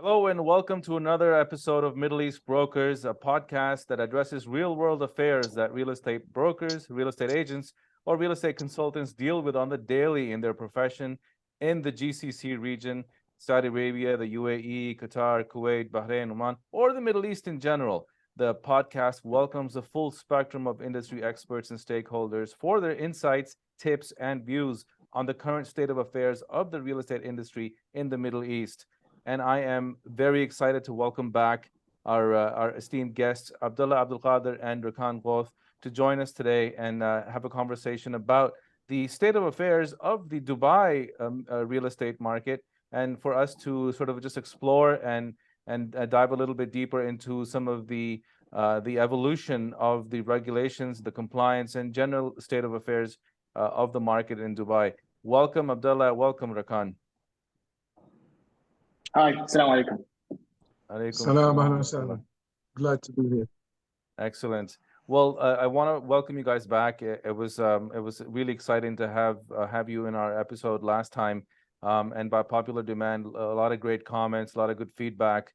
Hello and welcome to another episode of Middle East Brokers, a podcast that addresses real-world affairs that real estate brokers, real estate agents, or real estate consultants deal with on the daily in their profession in the GCC region, Saudi Arabia, the UAE, Qatar, Kuwait, Bahrain, Oman, or the Middle East in general. The podcast welcomes a full spectrum of industry experts and stakeholders for their insights, tips, and views on the current state of affairs of the real estate industry in the Middle East. And I am very excited to welcome back our esteemed guests, Abdullah, Abdulqader, and Rakan Ghoth, to join us today and have a conversation about the state of affairs of the Dubai real estate market, and for us to sort of just explore and dive a little bit deeper into some of the evolution of the regulations, the compliance, and general state of affairs of the market in Dubai. Welcome, Abdullah. Welcome, Rakan. Hi, assalamu alaikum. Alaikum Salam, salam. ahlan wa sahlan. Glad to be here. Excellent. Well, I want to welcome you guys back. It was really exciting to have you in our episode last time, and by popular demand, a lot of great comments, a lot of good feedback.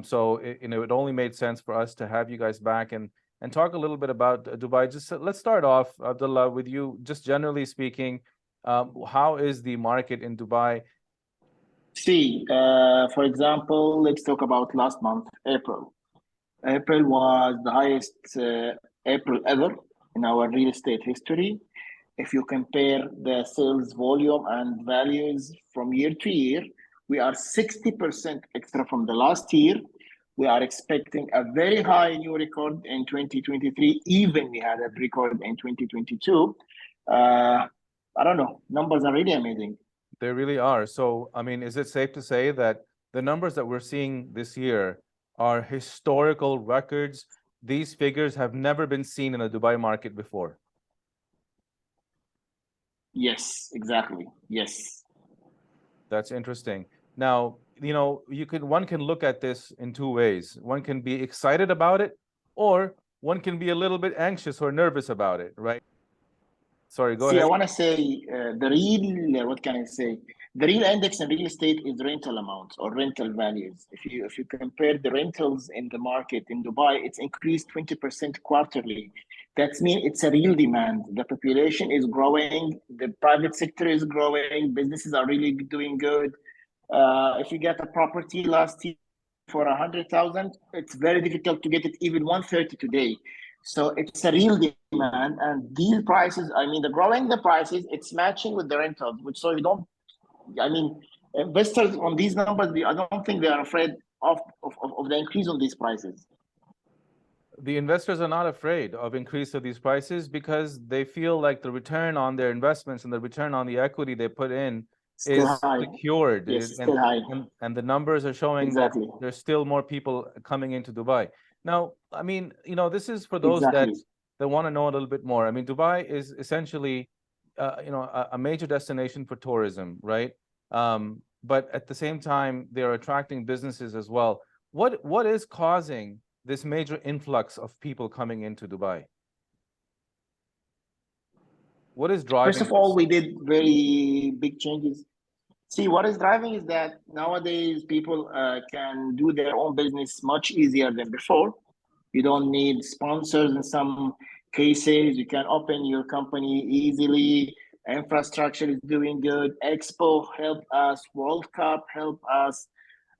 So it only made sense for us to have you guys back and talk a little bit about Dubai. Just let's start off, Abdullah, with you. Just generally speaking, how is the market in Dubai? See, for example, let's talk about last month, April. April was the highest April ever in our real estate history. If you compare the sales volume and values from year to year, we are 60% extra from the last year. We are expecting a very high new record in 2023. Even we had a record in 2022. I don't know. Numbers are really amazing. They really are. So, I mean, is it safe to say that the numbers that we're seeing this year are historical records? These figures have never been seen in the Dubai market before. Yes, exactly. Yes. That's interesting. Now, one can look at this in two ways. One can be excited about it, or one can be a little bit anxious or nervous about it, right? Sorry, go ahead. I want to say what can I say? The real index in real estate is rental amounts or rental values. If you compare the rentals in the market in Dubai, it's increased 20% quarterly. That means it's a real demand. The population is growing, the private sector is growing, businesses are really doing good. If you get a property last year for 100,000, it's very difficult to get it even 130 today. So it's a real demand, and these prices, I mean, the prices, it's matching with the rentals, investors on these numbers, I don't think they are afraid of the increase on these prices. The investors are not afraid of increase of these prices because they feel like the return on their investments and the return on the equity they put in is secured. Yes, still high. And the numbers are showing exactly. that there's still more people coming into Dubai. Now, I mean, this is for those that want to know a little bit more. I mean, Dubai is essentially, a major destination for tourism, right? But at the same time, they're attracting businesses as well. What is causing this major influx of people coming into Dubai? What is driving? First of all, we did very big changes. See, what is driving is that nowadays people can do their own business much easier than before. You don't need sponsors in some cases. You can open your company easily. Infrastructure is doing good. Expo help us. World Cup help us.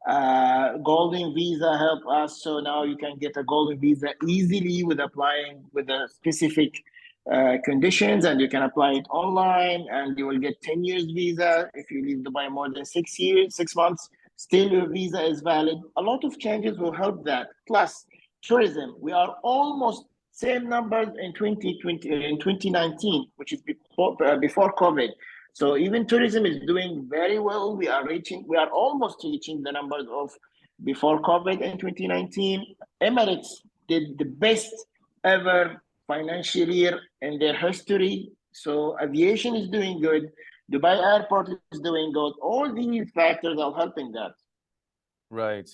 Golden Visa help us. So now you can get a Golden Visa easily with applying with a specific conditions, and you can apply it online, and you will get 10 years visa. If you leave Dubai more than 6 months, still your visa is valid. A lot of changes will help that. Plus tourism, we are almost same numbers in 2019, which is before COVID. So even tourism is doing very well. We are almost reaching the numbers of before COVID in 2019. Emirates did the best ever financial year in their history. So aviation is doing good. Dubai airport is doing good. All these factors are helping that. Right.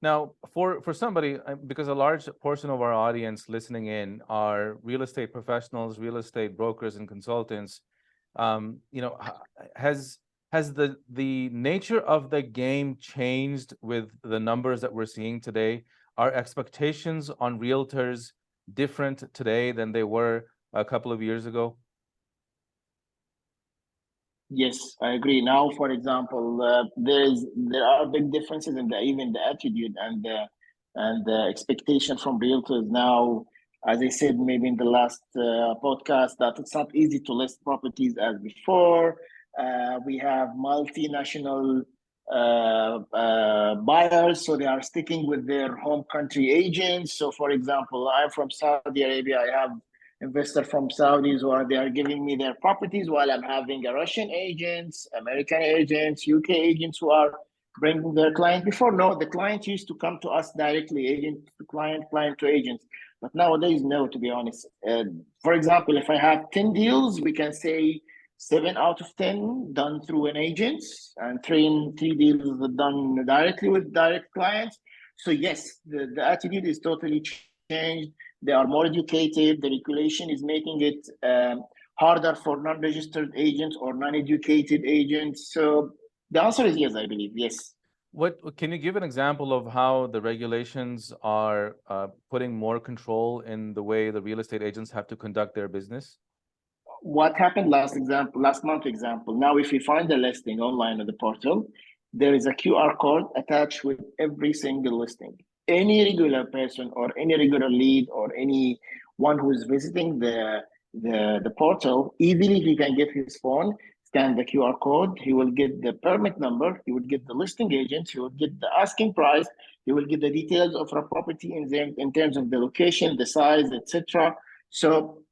Now, for somebody, because a large portion of our audience listening in are real estate professionals, real estate brokers, and consultants, has has the nature of the game changed with the numbers that we're seeing today? Are expectations on realtors different today than they were a couple of years ago? Yes, I agree. Now, for example, there are big differences in even the attitude and the expectation from realtors now. As I said, maybe in the last podcast, that it's not easy to list properties as before. We have multinational buyers, so they are sticking with their home country agents. So, for example, I'm from Saudi Arabia. I have investor from Saudis, or they are giving me their properties, while I'm having a Russian agents, American agents, UK agents who are bringing their client. Before, no, the client used to come to us directly, agent to client, client to agents. But nowadays, no, to be honest. For example, if I have 10 deals, we can say 7 out of 10 done through an agent, and three deals done directly with direct clients. So yes, the attitude is totally changed. They are more educated. The regulation is making it harder for non-registered agents or non-educated agents. So the answer is yes, I believe, yes. What can you give an example of how the regulations are putting more control in the way the real estate agents have to conduct their business? What happened last month example. Now, if you find a listing online on the portal, there is a QR code attached with every single listing. Any regular person or any regular lead or anyone who is visiting the portal, easily he can get his phone, scan the QR code, he will get the permit number, he will get the listing agent, he will get the asking price, he will get the details of a property in terms of the location, the size, etc. So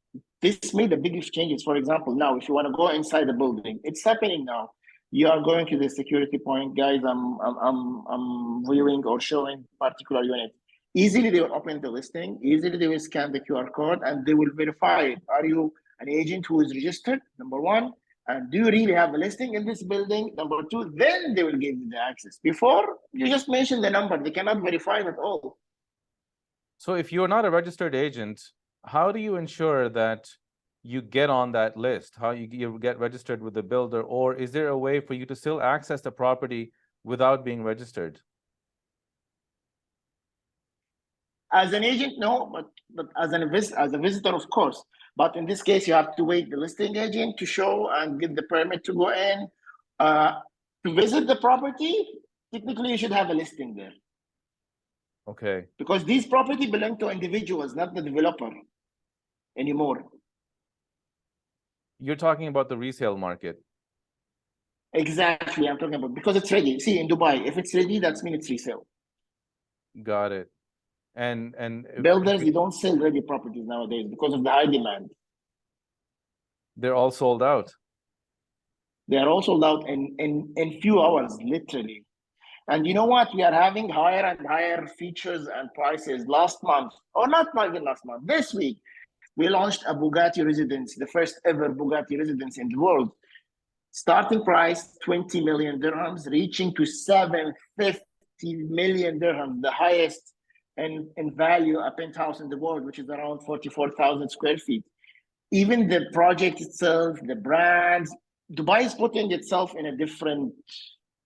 this made the biggest changes. For example, now if you want to go inside the building, it's happening now. You are going to the security point, guys. I'm viewing or showing particular unit. Easily they will open the listing. Easily they will scan the QR code and they will verify it. Are you an agent who is registered? Number one. And do you really have a listing in this building? Number two. Then they will give you the access. Before, you just mentioned the number. They cannot verify it at all. So if you're not a registered agent, how do you ensure that you get on that list? How you get registered with the builder? Or is there a way for you to still access the property without being registered? As an agent, no, but as a visitor, of course. But in this case, you have to wait the listing agent to show and get the permit to go in. To visit the property, technically you should have a listing there. Okay. Because these property belong to individuals, not the developer anymore. You're talking about the resale market. Exactly, I'm talking about, because it's ready. See, in Dubai, if it's ready, that means it's resale. Got it. And builders, you don't sell ready properties nowadays because of the high demand. They're all sold out. They are all sold out in few hours, literally. And you know what? We are having higher and higher features and prices. Last month, or not even last month, this week, we launched a Bugatti Residence, the first ever Bugatti Residence in the world. Starting price, 20 million dirhams, reaching to 750 million dirhams, the highest in value a penthouse in the world, which is around 44,000 square feet. Even the project itself, the brands, Dubai is putting itself in a different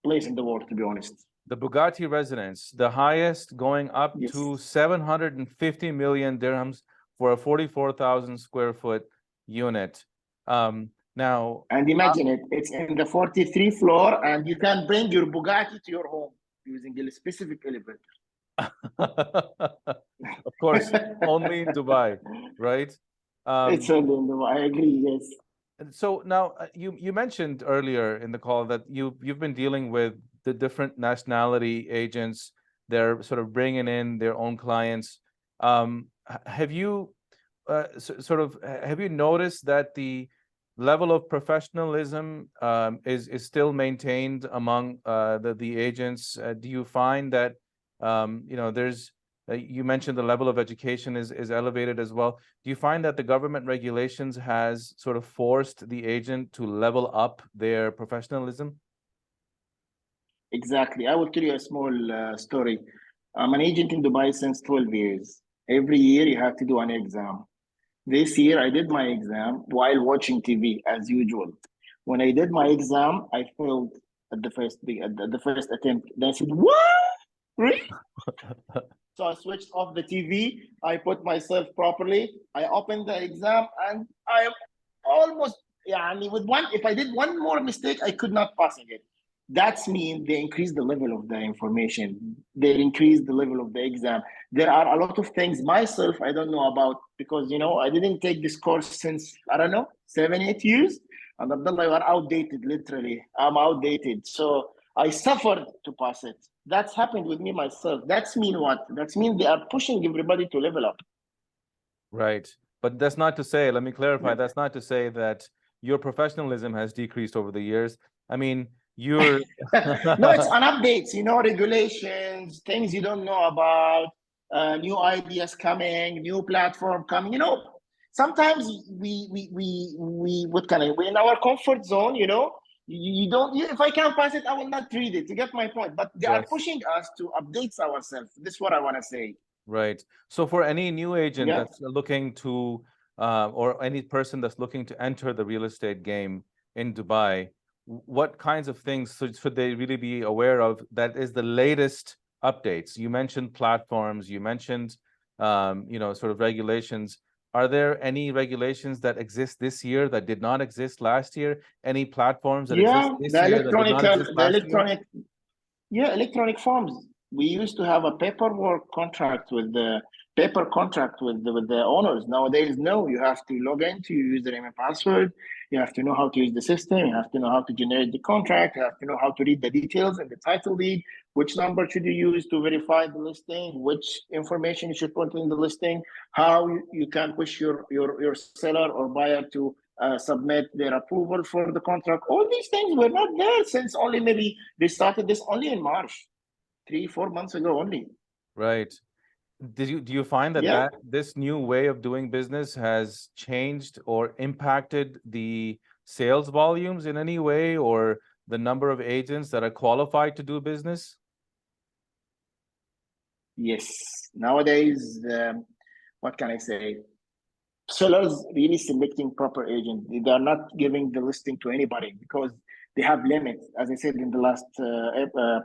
place in the world, to be honest. The Bugatti Residence, the highest, going up to 750 million dirhams for a 44,000 square foot unit. Now, and imagine it's in the 43rd floor, and you can bring your Bugatti to your home using a specific elevator. Of course, only in Dubai, right? It's only in Dubai. I agree. Yes. So now you mentioned earlier in the call that you've been dealing with the different nationality agents. They're sort of bringing in their own clients. Have you have you noticed that the level of professionalism is still maintained among the agents? Do you find that there's you mentioned the level of education is elevated as well. Do you find that the government regulations has sort of forced the agent to level up their professionalism? Exactly. I will tell you a small story. I'm an agent in Dubai since 12 years. Every year you have to do an exam. This year I did my exam while watching TV as usual. When I did my exam, I failed at the first attempt. Then I said, "What? Really?" So I switched off the TV. I put myself properly. I opened the exam, and I am almost, yeah. I mean, with one, if I did one more mistake, I could not pass it. That's mean they increased the level of the information. They increased the level of the exam. There are a lot of things myself I don't know about because I didn't take this course since I don't know 7 8 years. And Abdullah, you are outdated. Literally, I'm outdated. So I suffered to pass it. That's happened with me myself. That's mean what? That's mean they are pushing everybody to level up. Right. But that's not to say, let me clarify, Yeah. that's not to say that your professionalism has decreased over the years. I mean, you're No, it's on updates, regulations, things you don't know about, new ideas coming, new platform coming. Sometimes we're in our comfort zone. You don't. If I can't pass it, I will not read it. You get my point. But they are yes, pushing us to update ourselves. This is what I want to say. right. So for any new agent Yeah. that's looking to, or any person that's looking to enter the real estate game in Dubai, what kinds of things should they really be aware of that is the latest updates? You mentioned platforms, you mentioned, sort of regulations. Are there any regulations that exist this year that did not exist last year? Any platforms that exist Yeah, this year that did not exist last year? electronic forms. We used to have a paper contract with the owners. Nowadays, no, you have to log into your username and password. You have to know how to use the system. You have to know how to generate the contract. You have to know how to read the details and the title deed. Which number should you use to verify the listing? Which information you should put in the listing? How you can push your seller or buyer to submit their approval for the contract. All these things were not there since only maybe they started this only in March, 3 4 months ago only. Right. Do you find that Yeah. this new way of doing business has changed or impacted the sales volumes in any way, or the number of agents that are qualified to do business? Yes. Nowadays, what can I say? Sellers really selecting proper agent. They are not giving the listing to anybody because they have limits. As I said in the last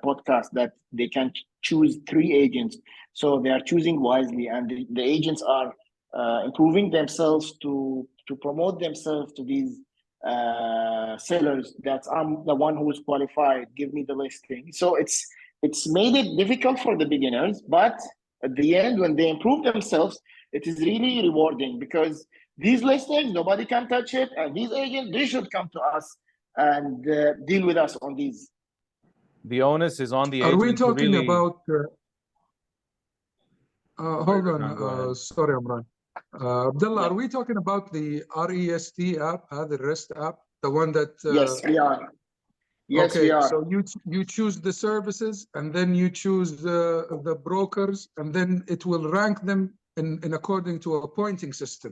podcast, that they can choose 3 agents. So they are choosing wisely, and the agents are improving themselves to promote themselves to these sellers. That I'm the one who is qualified. Give me the listing. So it's made it difficult for the beginners, but at the end, when they improve themselves, it is really rewarding because these listings, nobody can touch it. And these agents, they should come to us and deal with us on these. The onus is on the Are we agent to talking really. about, hold on, Rakan, go ahead. sorry, Omran. Abdullah, Yeah. are we talking about the REST app, the REST app, the one that? Yes, we are. Yes, Okay, we are. so you choose the services, and then you choose the brokers, and then it will rank them in according to a pointing system,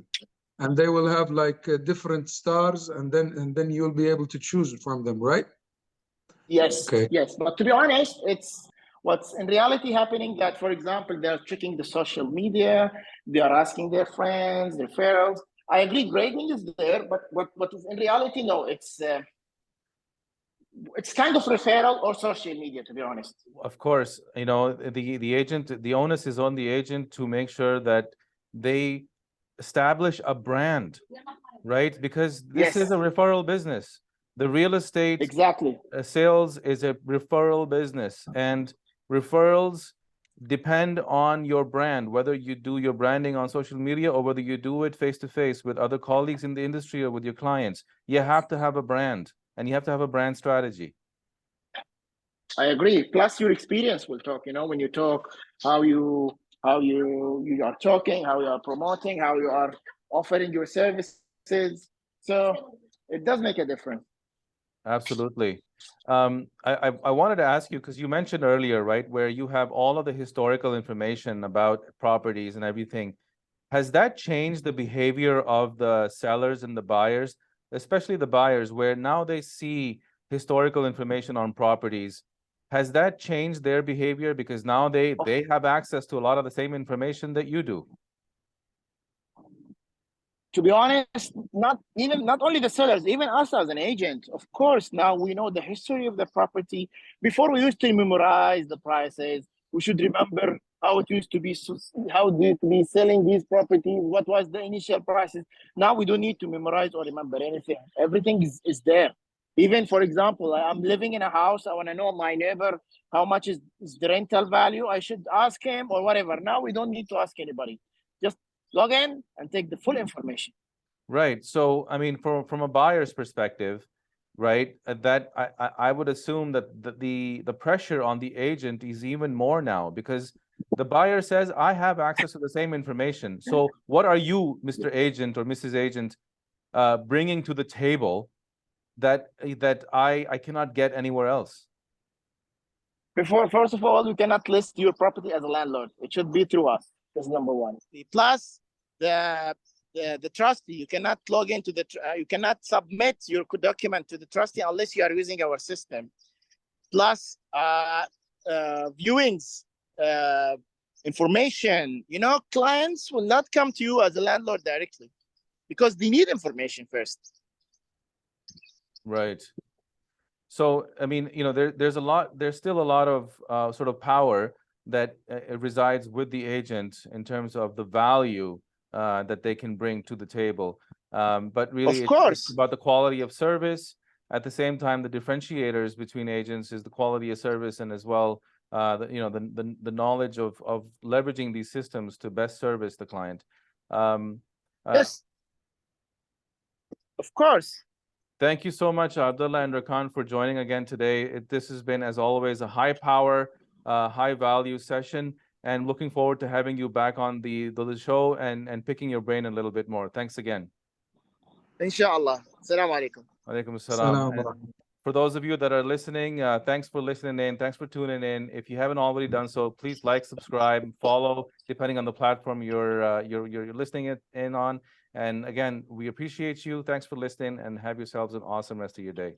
and they will have like different stars, and then you'll be able to choose from them, right? Yes, Okay. yes. But to be honest, it's what's in reality happening that, for example, they're checking the social media, they are asking their friends, their referrals. I agree, grading is there, but what is in reality, no, it's kind of referral or social media, to be honest. Of course, the agent, the onus is on the agent to make sure that they establish a brand, right? Because this is Yes, a referral business. The real estate exactly. sales is a referral business, and referrals depend on your brand, whether you do your branding on social media or whether you do it face to face with other colleagues in the industry or with your clients. You have to have a brand, and you have to have a brand strategy. I agree. Plus, your experience will talk. When you talk, how you are talking, how you are promoting, how you are offering your services. So it does make a difference. Absolutely. I wanted to ask you, because you mentioned earlier, right, where you have all of the historical information about properties and everything. Has that changed the behavior of the sellers and the buyers, especially the buyers, where now they see historical information on properties? Has that changed their behavior because now they have access to a lot of the same information that you do? to be honest, not only the sellers, even us as an agent. Of course, now we know the history of the property. Before we used to memorize the prices. We should remember how it used to be, how it used to be selling these properties. What was the initial prices? Now we don't need to memorize or remember anything. Everything is there. Even for example, I'm living in a house. I want to know my neighbor how much is the rental value. I should ask him or whatever. Now we don't need to ask anybody. Just log in and take the full information. Right. So, I mean, from a buyer's perspective, right, that I would assume that the pressure on the agent is even more now, because the buyer says, I have access to the same information. So what are you, Mr. Agent or Mrs. Agent, bringing to the table that I cannot get anywhere else? First of all, you cannot list your property as a landlord. It should be through us. That's number one. Plus, the trustee, you cannot log into you cannot submit your document to the trustee unless you are using our system. Plus, viewings, information. You know, clients will not come to you as a landlord directly because they need information first. Right. So, I mean, you know, there's still a lot of sort of power that resides with the agent in terms of the value that they can bring to the table. But really, it's about the quality of service. At the same time, the differentiators between agents is the quality of service, and as well, the knowledge of leveraging these systems to best service the client. Yes, of course. Thank you so much, Abdullah and Rakan, for joining again today. This has been, as always, a high power, high value session, and looking forward to having you back on the show and picking your brain a little bit more. Thanks again. Inshallah. Assalamu alaikum. Alaikum assalam. For those of you that are listening, thanks for listening in. Thanks for tuning in. If you haven't already done so, please like, subscribe, follow, depending on the platform you're listening in on. And again, we appreciate you. Thanks for listening, and have yourselves an awesome rest of your day.